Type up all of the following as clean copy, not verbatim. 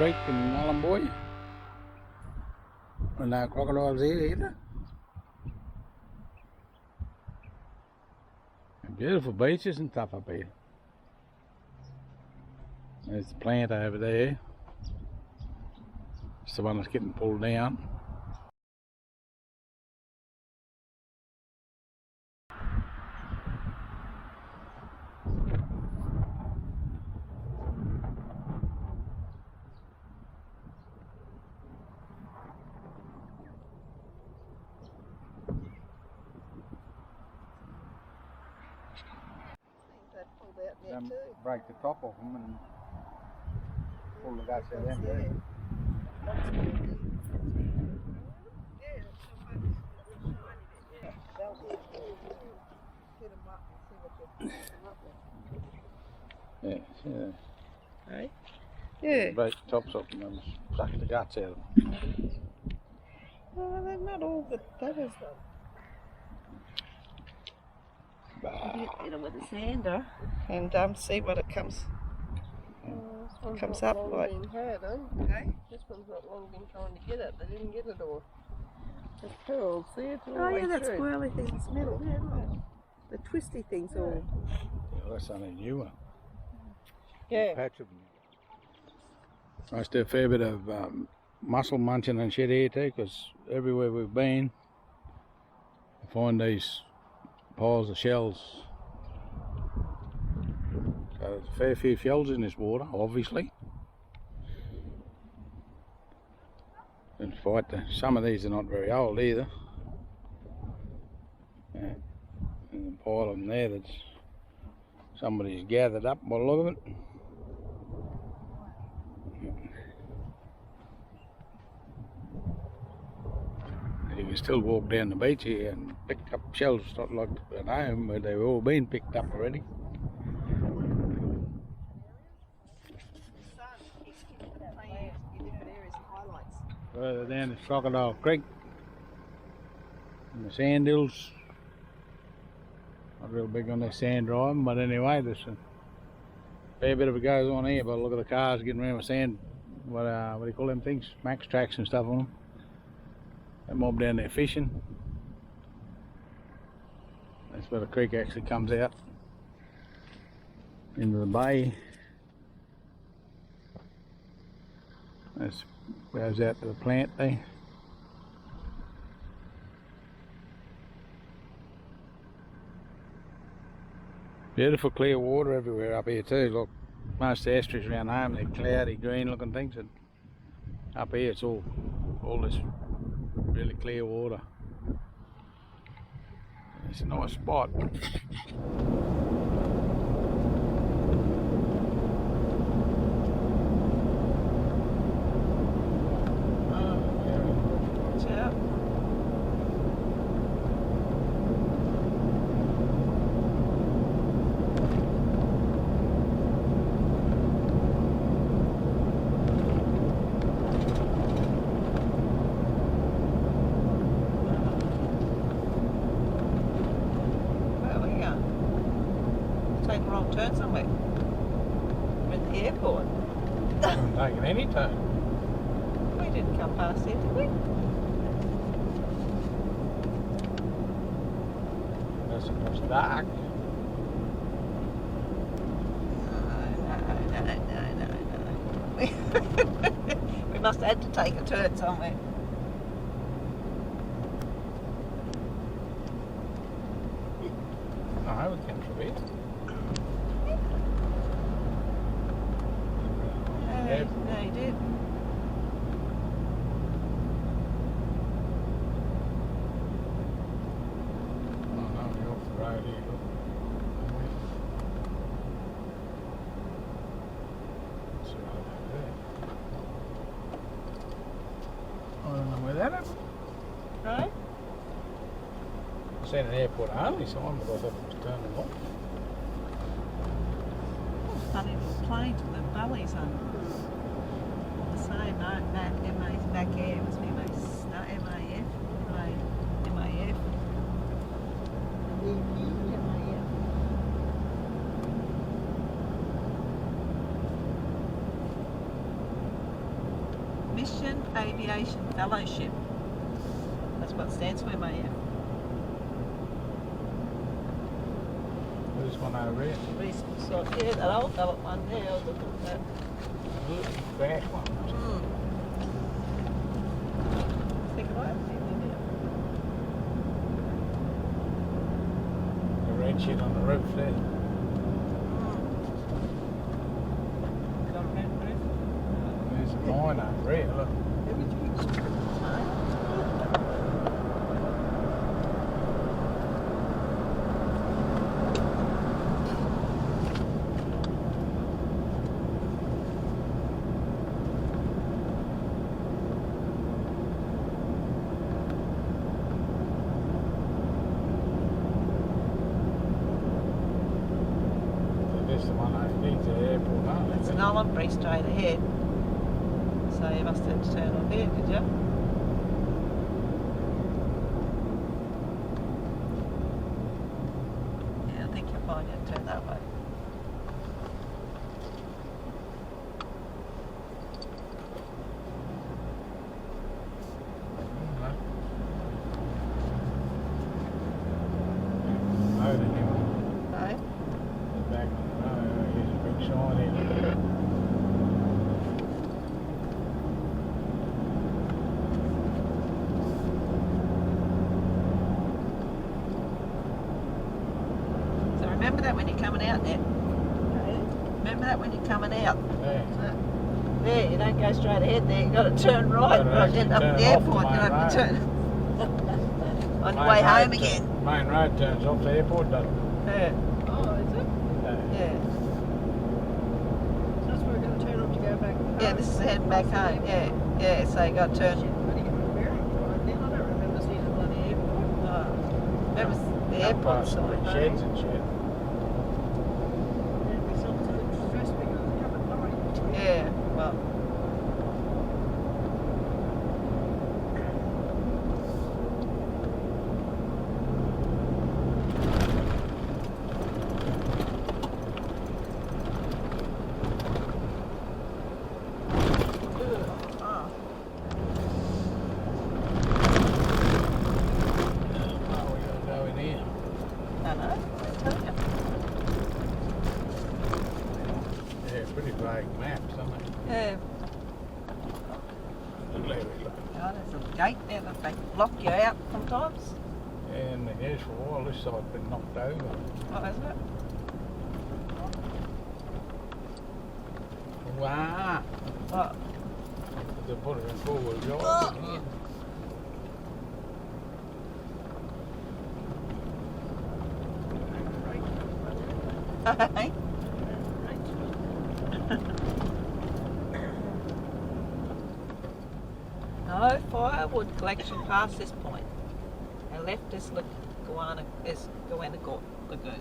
creek in Mullenboy. And no crocodiles here either. And beautiful beaches and stuff up here. There's the plant over there. It's the one that's getting pulled down. Break the top off them and pull the guts out of them. Yeah, yeah. Hey? Yeah. Break the tops off them and suck the guts out of them. Well, they're not all the feathers though. Hit them with a sander and see what it comes up like. Okay. This one's not long been trying to get it. They didn't get it all. It's pearls. See, it's all Oh the way yeah, that through. swirly thing's middle. Yeah, look. The twisty thing's all. Yeah, that's only a new one. Yeah. Patch of them. I used to do a fair bit of mussel munching and shit here too, because everywhere we've been, you find these piles of shells. So there's a fair few shells in this water, obviously. In fact, some of these are not very old either. Yeah. And a pile of them there that somebody's gathered up by the look of it. You can still walk down the beach here and pick up shells, not like at home where they've all been picked up already. Further down is Crocodile Creek and the sand hills. Not real big on their sand driving, but anyway, there's a fair bit of it goes on here. But look at the cars getting around with sand. What do you call them things? Max tracks and stuff on them. That mob down there fishing. That's where the creek actually comes out into the bay. This goes out to the plant there. Beautiful clear water everywhere up here too. Look, most estuaries around home, they're cloudy, green looking things. And up here it's all this really clear water. It's a nice spot. Take a wrong turn somewhere. We're at the airport. Haven't taken any turn. We didn't come past here, did we? It's dark. No. We must have had to take a turn somewhere. No, we came through here. No, you did. Oh no, we're off the road here. Look. It's right over there. I don't know where that is. Right? I seen an airport only sign, but I thought it was turning off. Funny little planes with the bellies on. The same, no, MA's back air was MA's, no, MAF, MAF. Aviation Fellowship. That's what it stands for, mate. This one over here. Recent sort. Yeah, that old fella one there. I was looking at that. Look, crash one. Think of it. The red shit on the roof there. Got a red roof. There's a mine over here, look. This is the one I need to the airport, aren't It's it? an Allenbury straight ahead. So you must have to turn off here, did you? Yeah, I think you'll find you turn that way. Road anyway. No? Back on the road, here's a big sign here. So remember that when you're coming out there. Remember that when you're coming out. There. There, you don't go straight ahead there, you've got to turn right, Gotta right actually end up at the turn off the airport, you main have to turn on your way home again. Main road turns off the airport, doesn't it? Yeah, Oh, is it? yeah. So that's where we're going to turn off to go back home. Yeah, this is heading back home, yeah. Yeah, so you got to turn. Shit, I didn't get my bearings right then. I don't remember seeing the bloody airport. Remember the Up airport past the sign? sheds and shit. There'd be something that stressed me because I haven't died. Yeah, well. Oh. Oh, we gotta go in here. I know, I tell you. Yeah, pretty vague maps, isn't it? Yeah, Look there, look. oh, there's a gate there that they lock you out sometimes. And here's for a while, this side's been knocked over. Oh, isn't it? Wow! What? They put it in four-wheel drive. Oh. Yeah. Hey? No firewood collection past this point. Our left is Goanna Lagoon.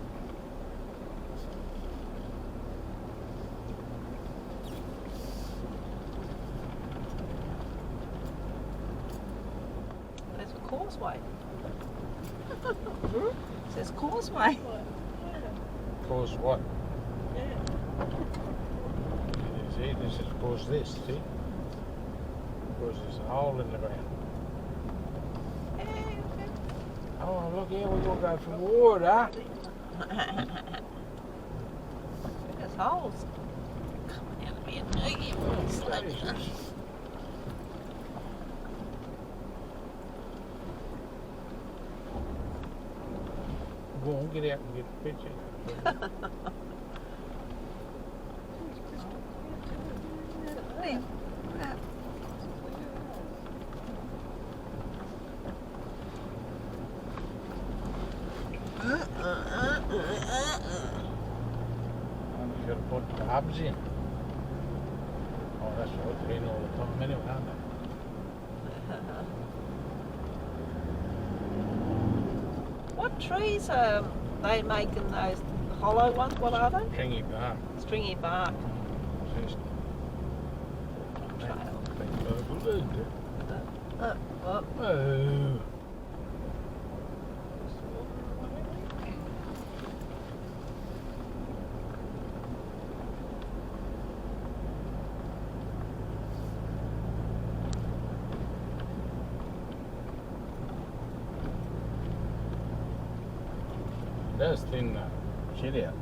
There's a causeway. It says causeway. Cause what? See, this is cause this, see? Because there's a hole in the ground. Oh, look here, we gonna go for water. There's holes coming out of me and Jesus. Go on, get out and get a picture. And you gotta put the hubs in. Oh, that's right, they're in all the time anyway, aren't they? What trees are they making those hollow ones? What are they? Stringy bark. Stringy bark. Just Trail. big purple dude. Oh, Oh. does thin the shit out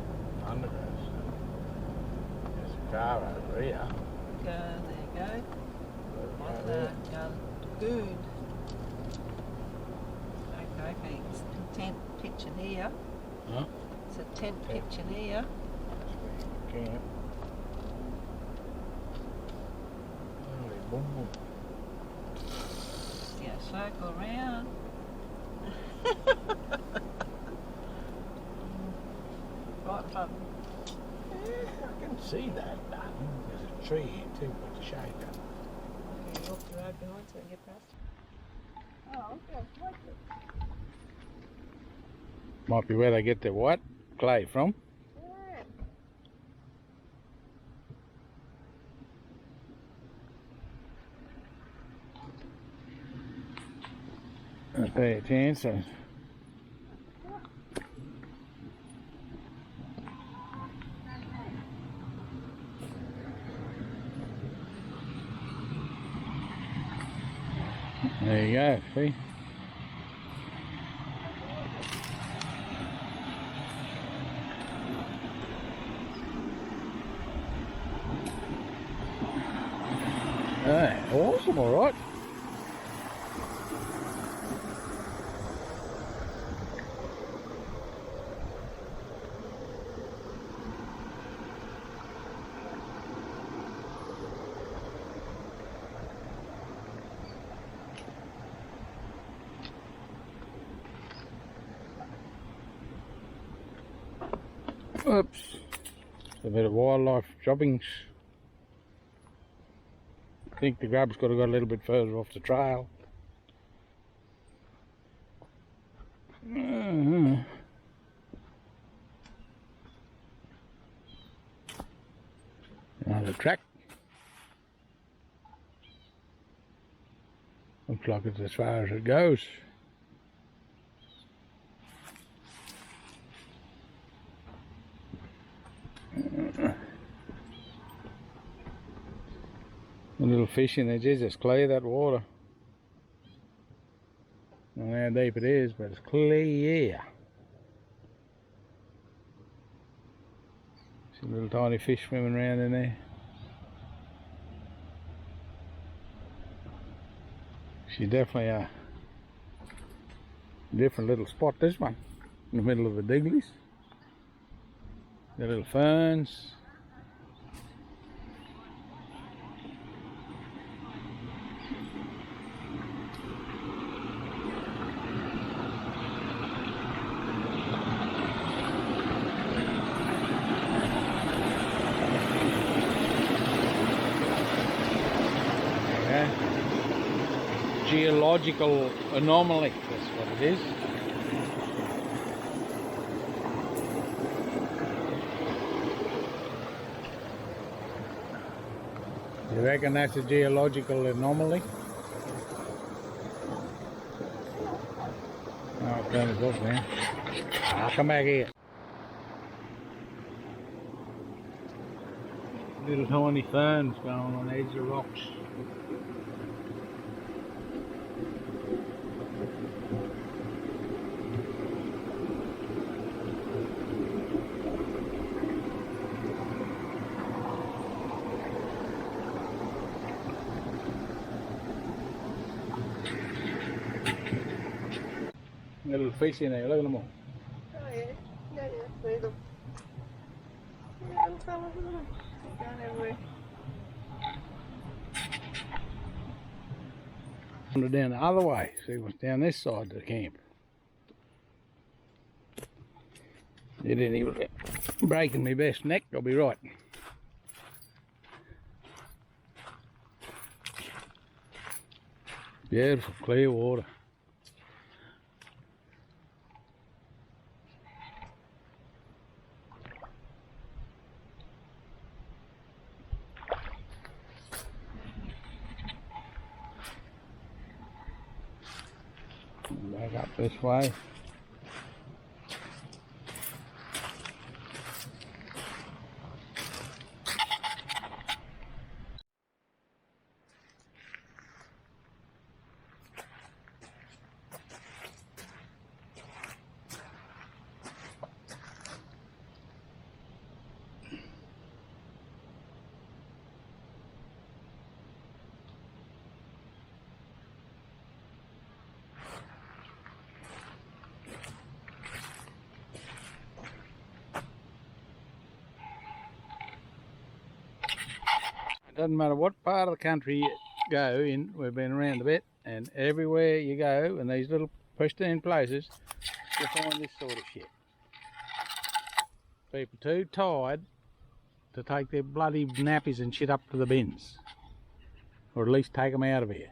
undergrowth. There's a car over here. There you go. What the good. Okay, it's a tent pitch in here. Huh? It's a tent pitch in here. Camp. Holy boom boom. Yeah, circle around. Right in front. I can see that. There's a tree here too with the shade up. Okay, walk the road behind so we can get past. Oh, okay, like it. Might be where they get their what? Clay from. I'll pay a chance. There you go, see? Awesome, alright. Oops. A bit of wildlife droppings. I think the grub's got to go a little bit further off the trail. Another track. Looks like it's as far as it goes. The little fish in there, just clear that water. I don't know how deep it is, but it's clear. See little tiny fish swimming around in there. She's definitely a different little spot, this one. In the middle of the digleys. The little ferns. Geological anomaly, that's what it is. You reckon that's a geological anomaly? Oh, turn it off, man. I'll come back here. Little tiny ferns going on the edge of rocks. Little fish in there, look at them all. Oh yeah, yeah, see them. Yeah, them fellas, look at them. They're going everywhere. Wander down the other way, see what's down this side of the camp. You didn't even breaking my best neck, I'll be right. Beautiful, clear water. Back up this way. doesn't matter what part of the country you go in, we've been around a bit, and everywhere you go in these little pristine places, you'll find this sort of shit. People too tired to take their bloody nappies and shit up to the bins, or at least take them out of here.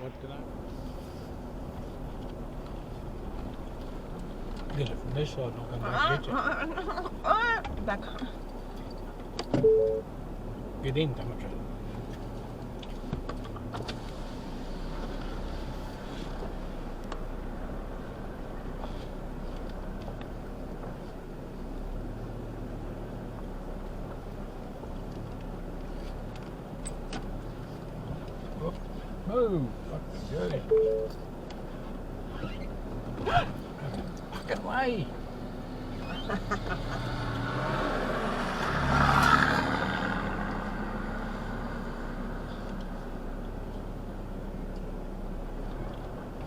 What did I get it from this side? Not going to get you. Back. Get in, Demetri. Move! Fucking good. Fucking way!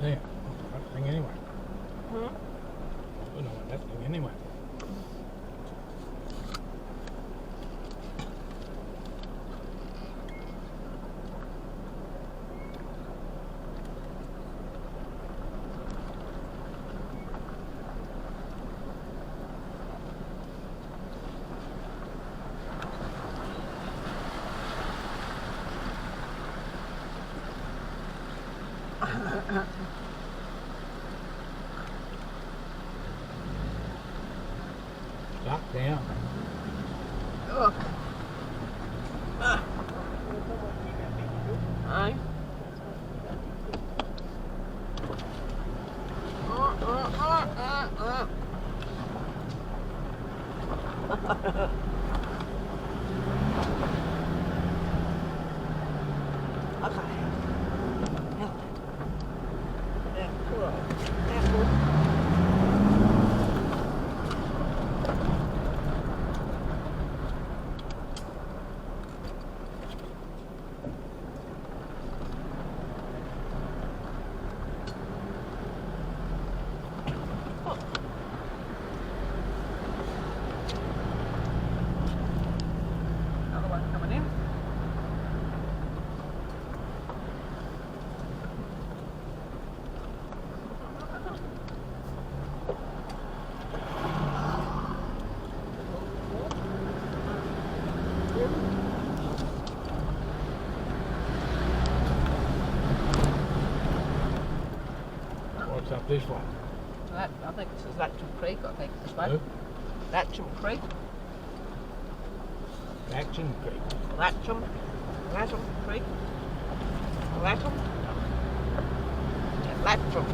There. That thing anyway. I don't know what that thing anyway. Lock down. Oh. Aye. Okay. Yeah, cool. Yeah, cool. Another one coming in. What's up this way? That, I think this is Latcham Creek, I think this way. Who? Latcham Creek. Action Creek. Latcham Creek. Latcham. Yeah, Latcham.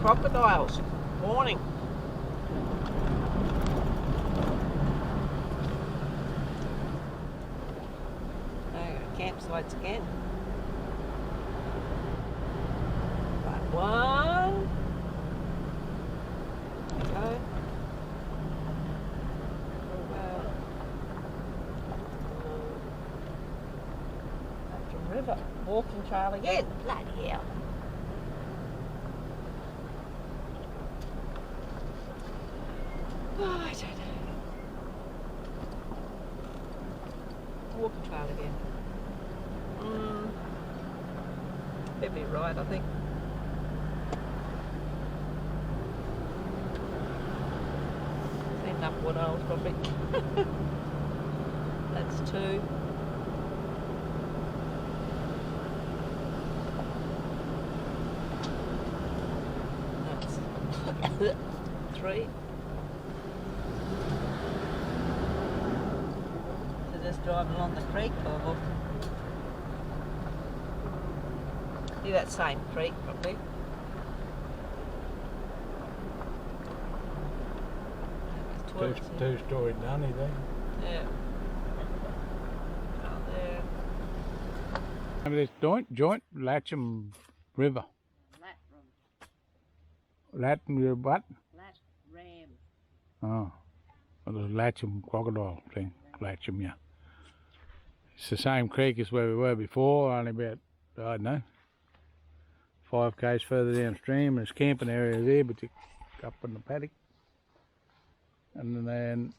Crocodiles. Warning. Campsites again. Right, one. Go. Latcham River. Walking trail again. Bloody hell. Oh, I don't know. Walking trail again. Heavy ride, I think. Enough wood oils, probably. That's two. That's three. So just driving along the creek, or see that same creek, probably. what. Two-story dunny there. Yeah. Out there. This joint Latcham River. Latin River what? Ram. Oh, well, the Latcham crocodile thing. Latcham, yeah. It's the same creek as where we were before, only about, I don't know, 5 k's further downstream. There's camping area there, but you up in the paddock. And then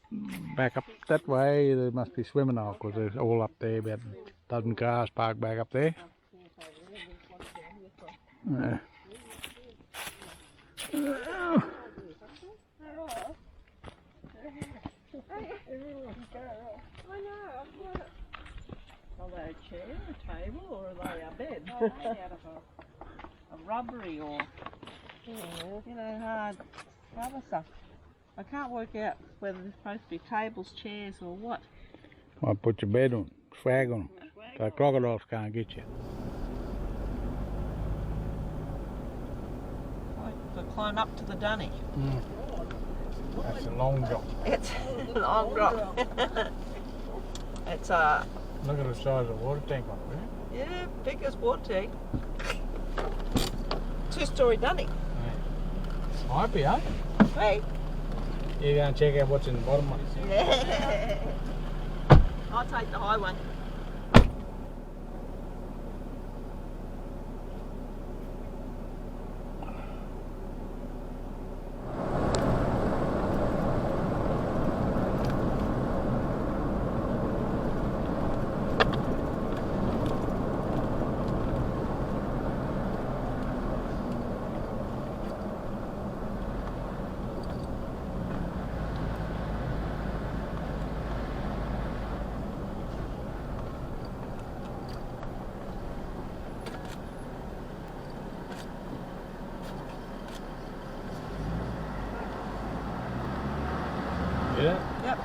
back up that way, there must be swimming hole because they're all up there, about a dozen cars parked back up there. Yeah. Are they a chair, a table, or are they a bed? Made out of a rubbery or, you know, hard rubber stuff. I can't work out whether they're supposed to be tables, chairs, or what. Might put your bed on, swag on, so crocodiles can't get you. To climb up to the dunny. That's a long drop. It's a long drop. It's Look at the size of the water tank up there. yeah, big as water tank. 2-story dunny. Might be, huh? Hey. You go and check out what's in the bottom one. Yeah. I'll take the high one. Yeah? Yep.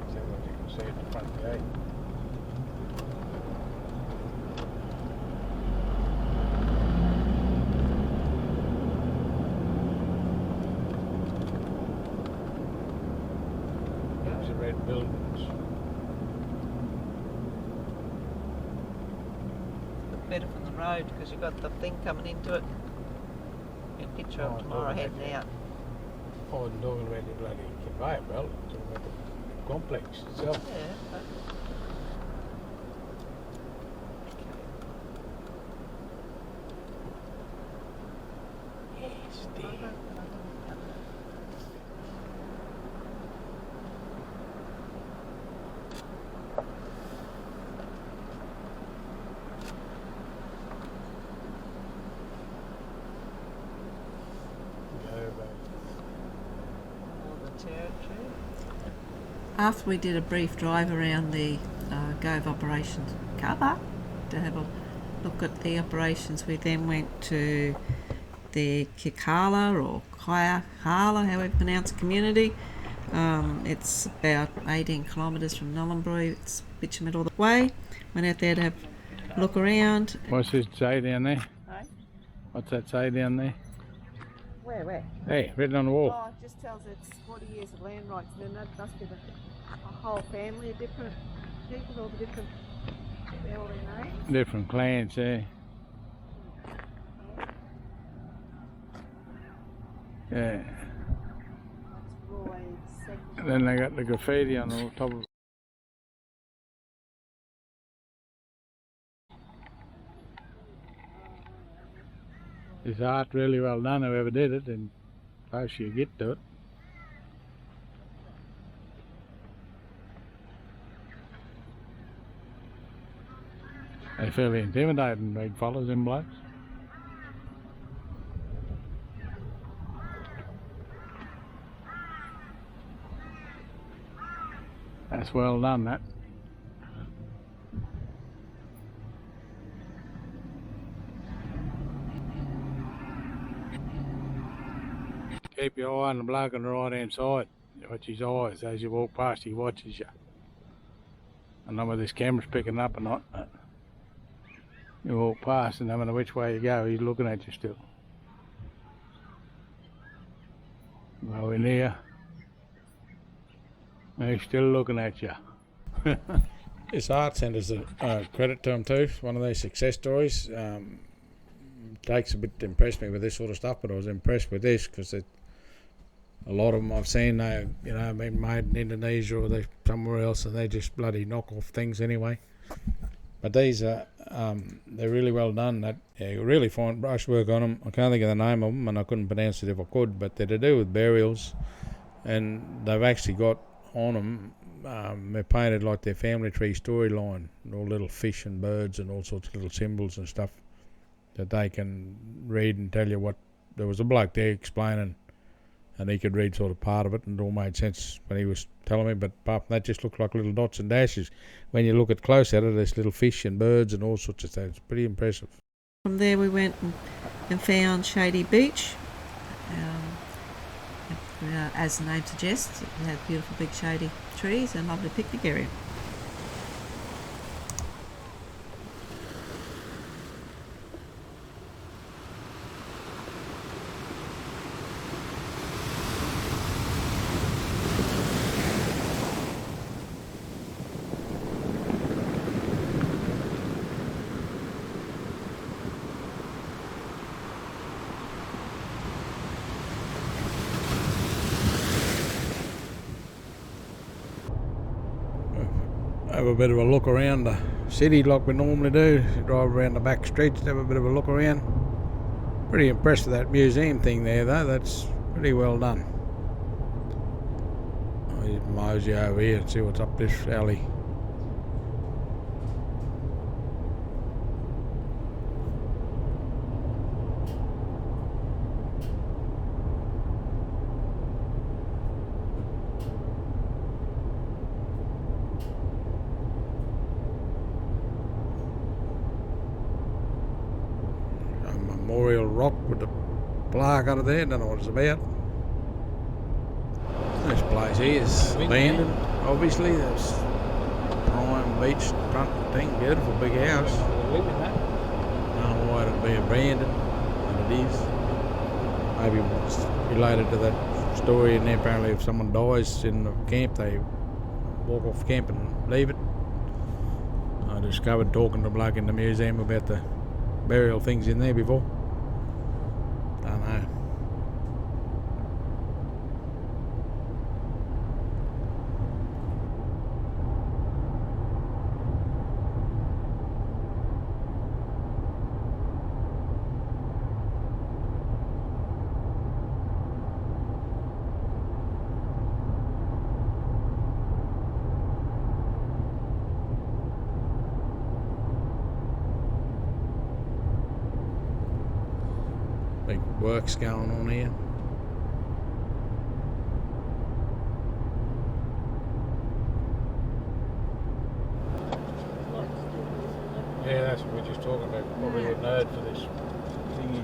See what you can see at the front gate. There's the red buildings. Better from the road because you've got the thing coming into it. Get a picture of tomorrow heading out. I wasn't talking about the bloody conveyor belt, I'm talking about the complex itself. Yeah. But Yes, dear. After we did a brief drive around the Gove Operations car park to have a look at the operations, we then went to the Yirrkala or Yirrkala, however you pronounce the community. It's about 18 kilometres from Nullarbor. It's bitumen all the way. Went out there to have a look around. What's this say down there? Hey? What's that say down there? Where? Hey, written on the wall. Oh, it just tells it's 40 years of land rights, and then that must be a whole family of different people, all the different, all their names. Different clans, eh? Yeah. That's Roy section. And then they got the graffiti on the top of it. It's art really well done, whoever did it, and close you get to it. They're fairly intimidating, big fellas and blokes. That's well done, that. Keep your eye on the bloke on the right hand side. Watch his eyes as you walk past, he watches you. I don't know whether this camera's picking up or not. But you walk past and no matter which way you go, he's looking at you still. Go in here. And he's still looking at you. This art centre's a credit to him too. It's one of those success stories. Takes a bit to impress me with this sort of stuff, but I was impressed with this because a lot of them I've seen, they been made in Indonesia or they somewhere else, and they just bloody knock off things anyway. But these are they're really well done. You really fine brushwork on them. I can't think of the name of them, and I couldn't pronounce it if I could. But they're to do with burials, and they've actually got on them. They're painted like their family tree storyline, all little fish and birds and all sorts of little symbols and stuff that they can read and tell you what. There was a bloke there explaining, and he could read sort of part of it, and it all made sense when he was telling me. But apart from that, just looked like little dots and dashes. When you look at close at it, there's little fish and birds and all sorts of stuff. It's pretty impressive. From there we went and found Shady Beach. As the name suggests, it had beautiful big shady trees and lovely picnic area. Have a bit of a look around the city like we normally do. Drive around the back streets, have a bit of a look around. Pretty impressed with that museum thing there though, that's pretty well done. I'll just mosey over here and see what's up this alley. Memorial rock with the plaque under there, don't know what it's about. This place here is abandoned, obviously. There's prime beach front thing, beautiful big house. I don't know why it'd be abandoned, but it is. Maybe it's related to that story in there. Apparently if someone dies in the camp, they walk off camp and leave it. I discovered talking to a bloke in the museum about the burial things in there before. Don't know. Big works going on here. Yeah, that's what we're just talking about. Probably a nerd for this thingy.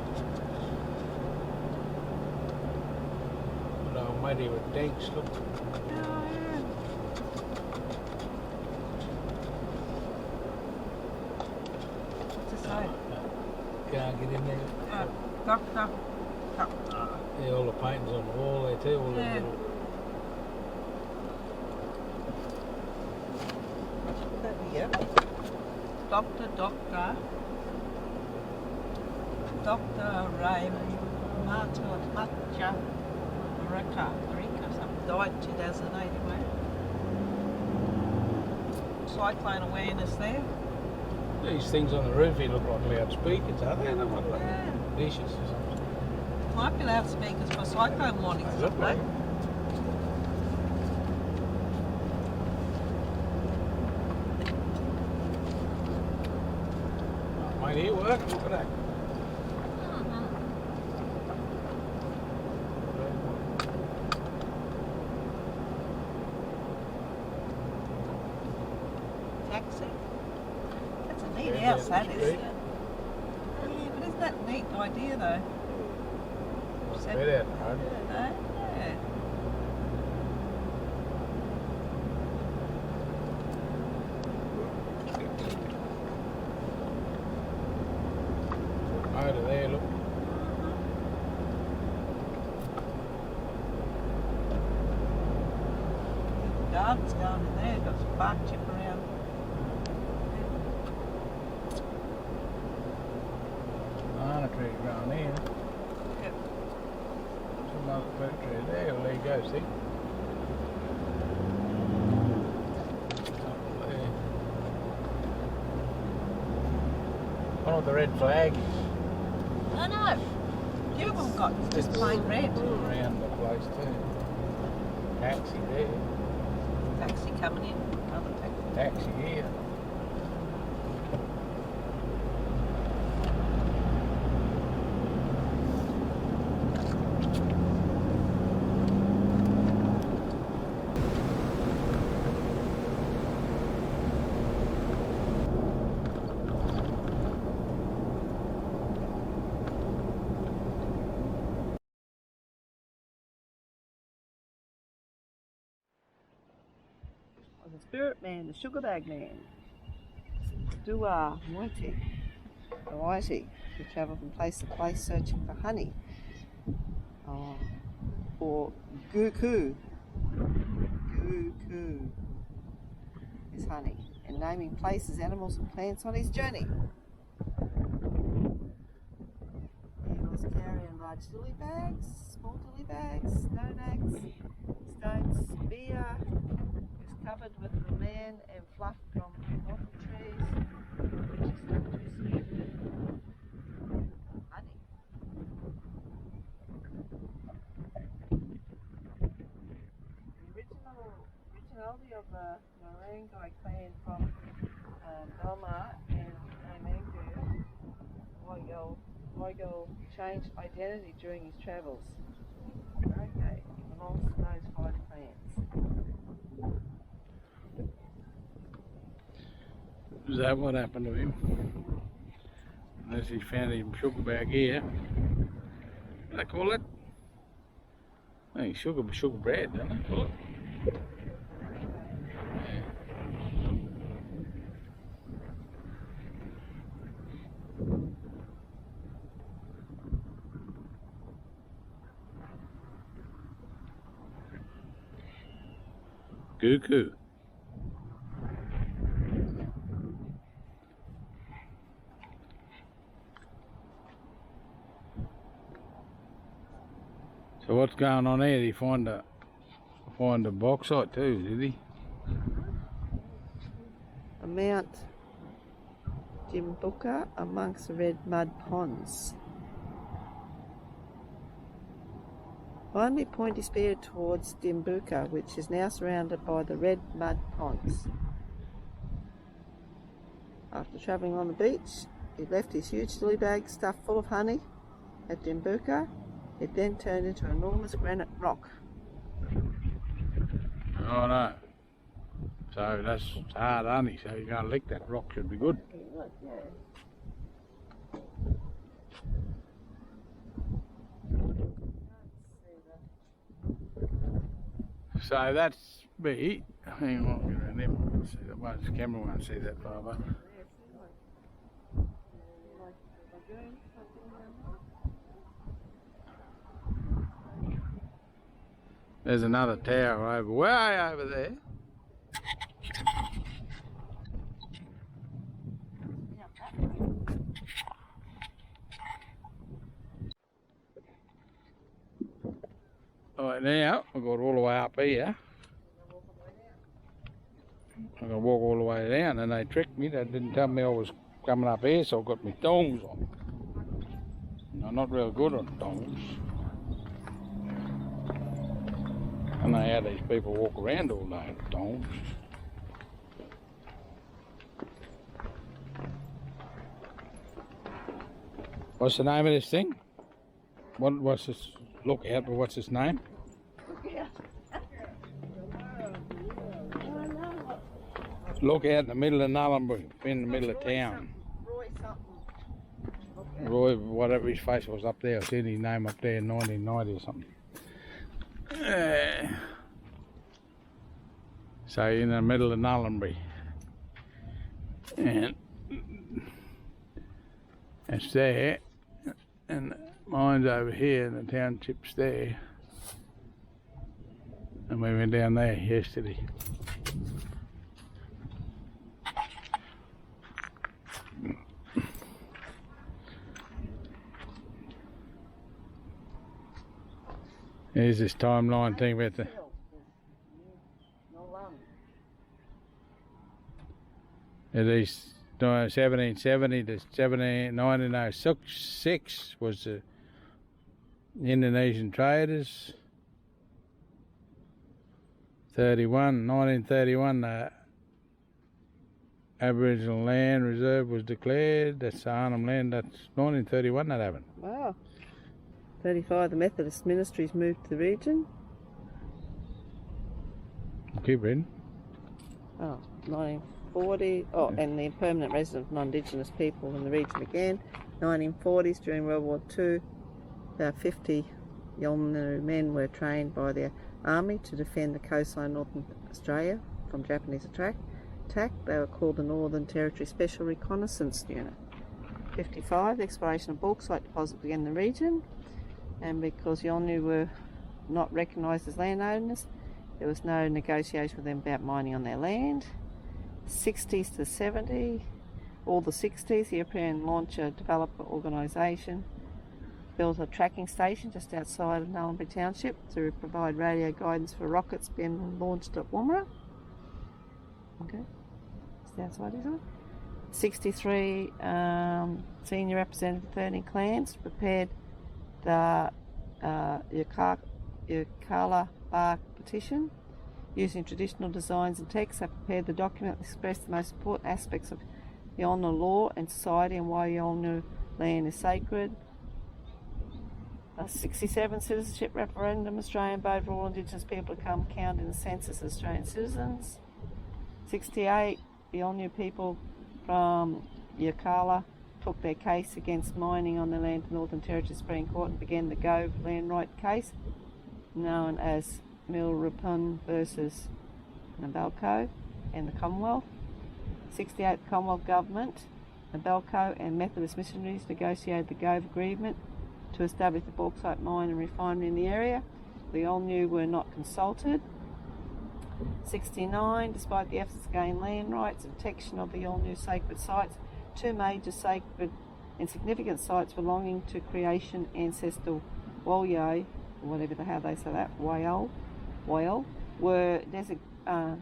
But old matey with tanks, look. Can't get in there. Doctor. Yeah, all the paintings on the wall there too. All the little... Dr. Ray Matcha Yirrkala something died in 2008 anyway. Cyclone awareness there. These things on the roof here look like loudspeakers, are they? Yeah. Dishes or something. Might be loudspeakers for cyclone warnings, They look don't like they? it. Mate, here work. Look at that. Taxi. That's a neat house, that is. Yeah, but isn't that a neat idea though? What's that out, right? Yeah. gardens going in there. Got some bark chip around. Banana trees around here. Yep. Some other fruit trees there. Well, there you go, see? Up there. I wonder what the red flag is. I know. Few of them got just plain red. Around the place too. Taxi there. Taxi coming in. Another taxi. Taxi here. The spirit man, the sugar bag man. Dua Moiti. Moiti. We travel from place to place searching for honey. Or Guku. Guku is honey. And naming places, animals and plants on his journey. He was carrying large lily bags, small lily bags, stone axe, stones, beer. Covered with roman and fluff from bottle trees, which is not too sweet. Honey. The originality of the Marangai clan from Belmar and Mangu, Weigel changed identity during his travels. Okay, he belongs to those 5 clans. Is that what happened to him? Unless he found him sugar bag here. What do they call it? I think sugar bread, don't they call it? Cuckoo. So what's going on there? Did he find a bauxite too, did he? A Mount Jimbuka amongst the red mud ponds. Finally point his spear towards Dimbuka, which is now surrounded by the red mud ponds. After travelling on the beach, he left his huge lily bag stuffed full of honey at Dimbuka. It then turned into an enormous granite rock. Oh no. So that's hard honey, so you're going to lick that rock, should be good. Yeah. So that's me. Hang on, get around them. See that one, the camera won't see that far, but there's another tower over, way over there. Right now, I've got all the way up here. I'm going to walk all the way down, and they tricked me. They didn't tell me I was coming up here, so I got my tongs on. I'm not real good on tongs. I know how these people walk around all day with tongs. What's the name of this thing? What's this? Look out, but what's its name? Look out in the middle of Nullarbor, in the middle of town. Roy something. Roy, whatever his face was up there, I seen his name up there in 1990 or something. So in the middle of Nullarbor. And it's there, and mine's over here, and the township's there. And we went down there yesterday. Here's this timeline thing about the... It is 1770 to 1906 was the Indonesian traders. 1931 the Aboriginal Land Reserve was declared. That's the Arnhem Land. That's 1931 that happened. Wow. 35, the Methodist ministries moved to the region. Keep reading. Oh, 1940. Oh, and the permanent resident of non-Indigenous people in the region again. 1940s, during World War II, about 50 Yolngu men were trained by their army to defend the coastline of Northern Australia from Japanese attack. They were called the Northern Territory Special Reconnaissance Unit. 55, the exploration of bauxite deposits began in the region, and because Yolngu were not recognised as landowners, there was no negotiation with them about mining on their land. 60s to 70, all the 60s, the European Launcher Developer Organisation built a tracking station just outside of Nullarbor Township to provide radio guidance for rockets being launched at Woomera. Okay, just outside, isn't it? 63, senior representative of 13 clans prepared the Yirrkala Art petition. Using traditional designs and texts, they prepared the document that expressed the most important aspects of Yolngu law and society and why Yolngu land is sacred. 67, citizenship referendum, Australian vote for all Indigenous people to come count in the census as Australian citizens. 68, the Yolngu people from Yirrkala took their case against mining on the land of Northern Territory Supreme Court and began the Gove land right case, known as Yirrkala versus Nabalco and the Commonwealth. 68, the Commonwealth Government, Nabalco and Methodist missionaries negotiated the Gove Agreement to establish the bauxite mine and refinery in the area. The Yolngu were not consulted. 69, despite the efforts to gain land rights and protection of the Yolngu sacred sites, two major sacred and significant sites belonging to creation ancestor Walyo, or whatever the hell they say that, Wayal, were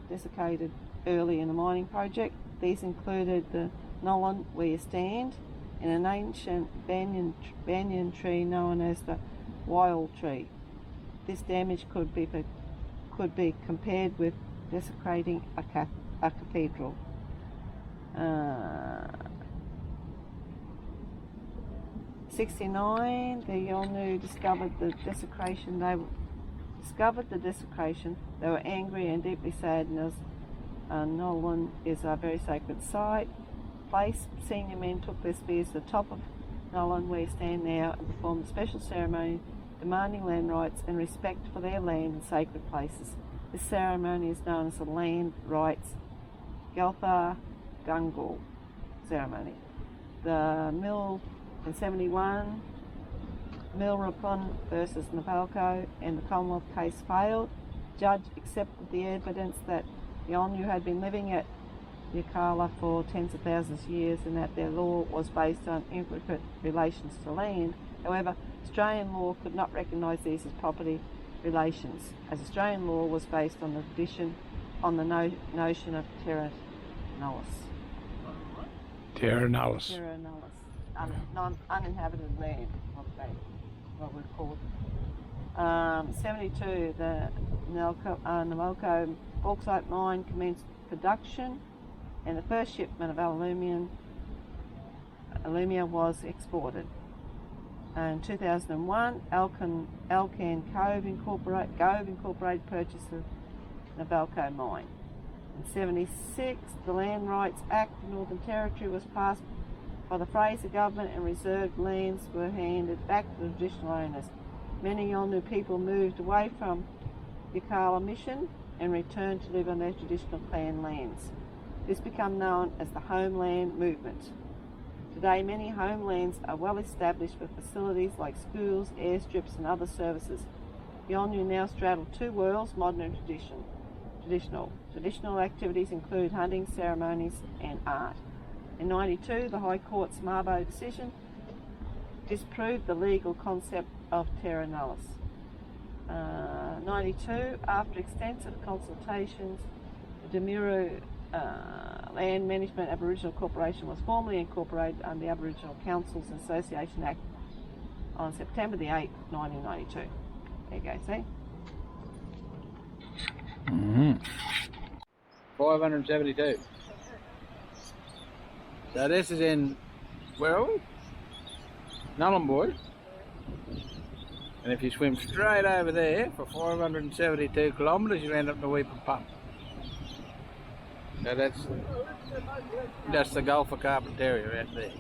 desiccated early in the mining project. These included the Nullan where you stand, and an ancient banyan tree known as the Wayal tree. This damage could be compared with desecrating a cathedral. 69, the Yolngu discovered the desecration. They were angry and deeply saddened as Nullan is a very sacred place. Senior men took their spears to the top of Nullan where you stand now and performed a special ceremony demanding land rights and respect for their land and sacred places. This ceremony is known as the Land Rights Galtha Gungal ceremony. The mill in 71, Yirrkala versus Nabalco and the Commonwealth case failed. Judge accepted the evidence that the Yolngu had been living at Yirrkala for tens of thousands of years and that their law was based on intricate relations to land. However, Australian law could not recognise these as property relations, as Australian law was based on the tradition, on the notion of terra nullius. Terra nullius. Terra nullius, uninhabited land, what we're called. 72, the Nabalco bauxite mine commenced production, and the first shipment of alumina was exported. In 2001, Alcan Gove Incorporated purchased the Nabalco mine. In 76, the Land Rights Act of Northern Territory was passed by the Fraser government and reserved lands were handed back to the traditional owners. Many Yolngu people moved away from Yirrkala Mission and returned to live on their traditional clan lands. This became known as the Homeland Movement. Today, many homelands are well established with facilities like schools, airstrips and other services. Beyond you now straddle two worlds, modern and traditional. Traditional activities include hunting, ceremonies and art. In 92, the High Court's Mabo decision disproved the legal concept of terra nullius. 92, after extensive consultations, the Demuru Land Management Aboriginal Corporation was formally incorporated under the Aboriginal Councils Association Act on September the 8th, 1992. There you go, see? 572. So this is in, where are we? Nullarbor. And if you swim straight over there for 572 kilometres, you end up in the Weeper Pump. So that's the Gulf of Carpentaria right there.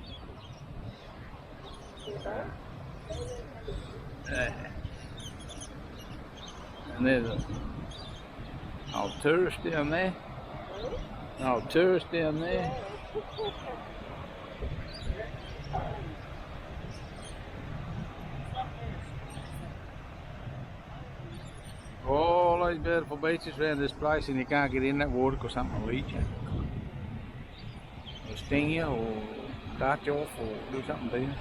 And there's an old tourist down there. An old tourist down there. All those beautiful beaches around this place, and you can't get in that water because something will eat you. Or sting you, or dart you off, or do something to you.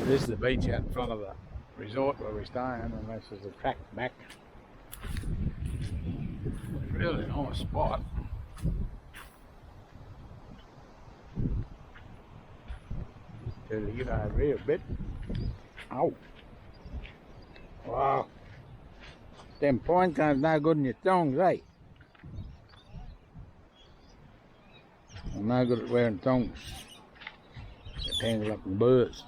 This is the beach out in front of the resort where we're staying, and this is the track back. Really nice spot. Till you get over here a bit. Ow. Wow. Them point guns no good in your tongs, eh? I'm no good at wearing tongs. Get tangled up in burrs.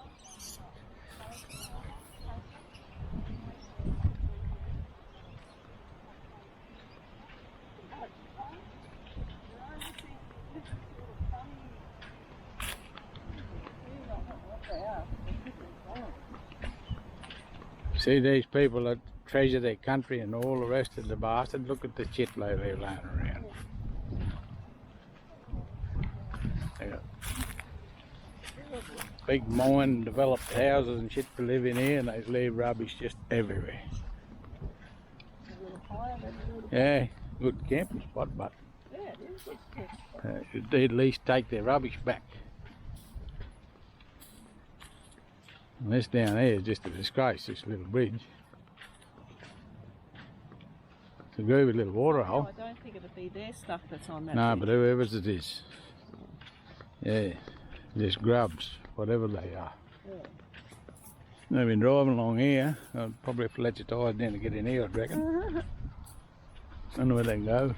See these people that treasure their country and all the rest of the bastard, look at the shit they're laying around. They got big mine developed houses and shit to live in here, and they leave rubbish just everywhere. Yeah, good camping spot, but should at least take their rubbish back. And this down here is just a disgrace, this little bridge. It's a groovy little waterhole. No, I don't think it'll be their stuff that's on that. No, but whoever's it is. Yeah, just grubs, whatever they are. Yeah. They've been driving along here. I'll probably have to let your tyres down to get in here, I reckon. I don't know where they can go.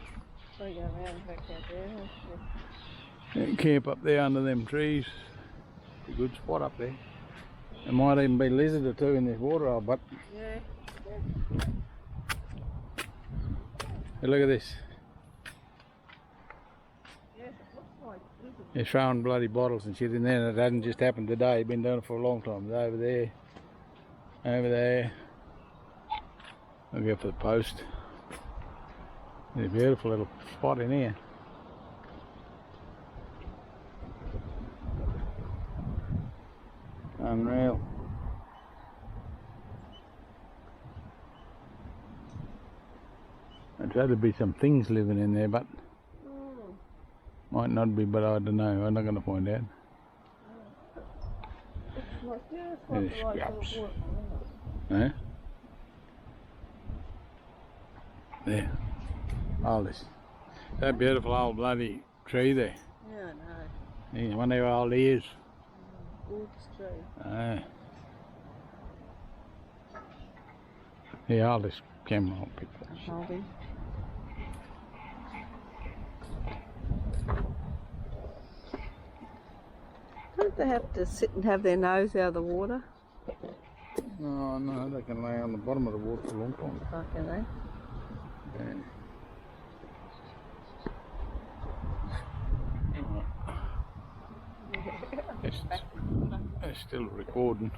They go around back out there. Yeah, camp up there under them trees. It's a good spot up there. There might even be a lizard or two in this waterhole, but Yeah. hey, look at this. Yes, it looks like lizards. They're throwing bloody bottles and shit in there, and it hasn't just happened today. Been doing it for a long time. It's over there, over there. I'll go for the post. There's a beautiful little spot in here. Unreal. I'd rather be some things living in there, but might not be, but I don't know. I'm not going to find out. There's scraps. Eh? There. All this. That beautiful old bloody tree there. Yeah, I know. Yeah, one of your old ears. Gorgeous tree. Ah. Yeah, I'll just camera on picture. Holding. Don't they have to sit and have their nose out of the water? No, no, they can lay on the bottom of the water for a long time. Oh, can they? Yeah. It's still recording.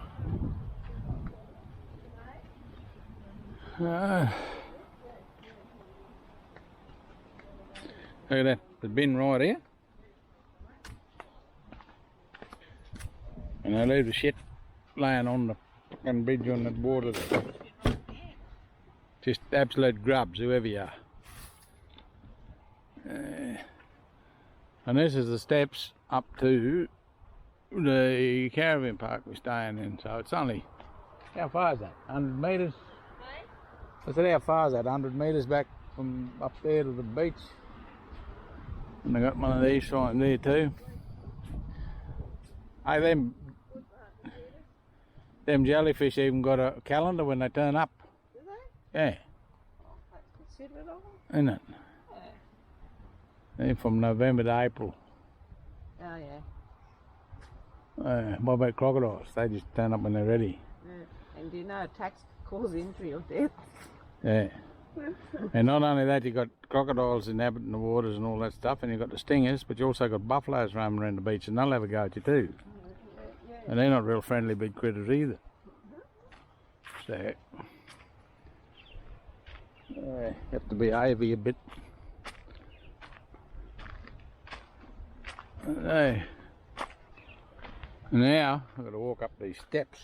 Look at that, the bin right here. And I leave the shit laying on the fucking bridge on the water. Just absolute grubs, whoever you are. And this is the steps up to the caravan park we're staying in. So it's only, how far is that? 100 metres? I said, how far is that? 100 metres back from up there to the beach. And they got one of these right there too. Hey, them jellyfish even got a calendar when they turn up. Do they? Yeah, That's considerate of them. isn't it? Yeah. They're from November to April. Oh, yeah. What about crocodiles? They just turn up when they're ready. Yeah. And do you know attacks cause injury or death? Yeah. And not only that, you got crocodiles inhabiting the waters and all that stuff, and you got the stingers, but you also got buffaloes roaming around the beach, and they'll have a go at you too. And they're not real friendly big critters either. So you have to be heavy a bit. Hey. Now I've got to walk up these steps.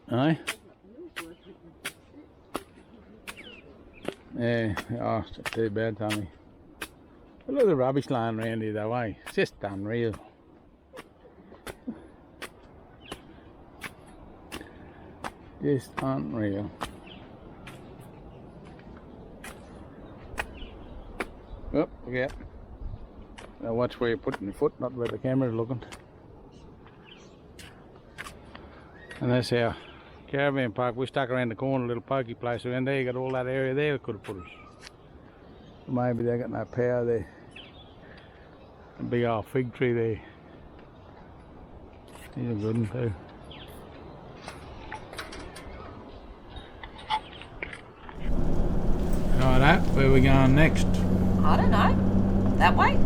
Aye? Yeah, oh, it's not too bad, Tommy. But look at the rubbish lying around here though, eh? It's just unreal. Just unreal. Oh, look out. Now watch where you're putting your foot, not where the camera's looking. And that's our caravan park. We stuck around the corner, a little pokey place around there. You got all that area there we could have put us. Maybe they got no power there. A big old fig tree there. He's a good one too. Righto, where are we going next? I don't know. That way?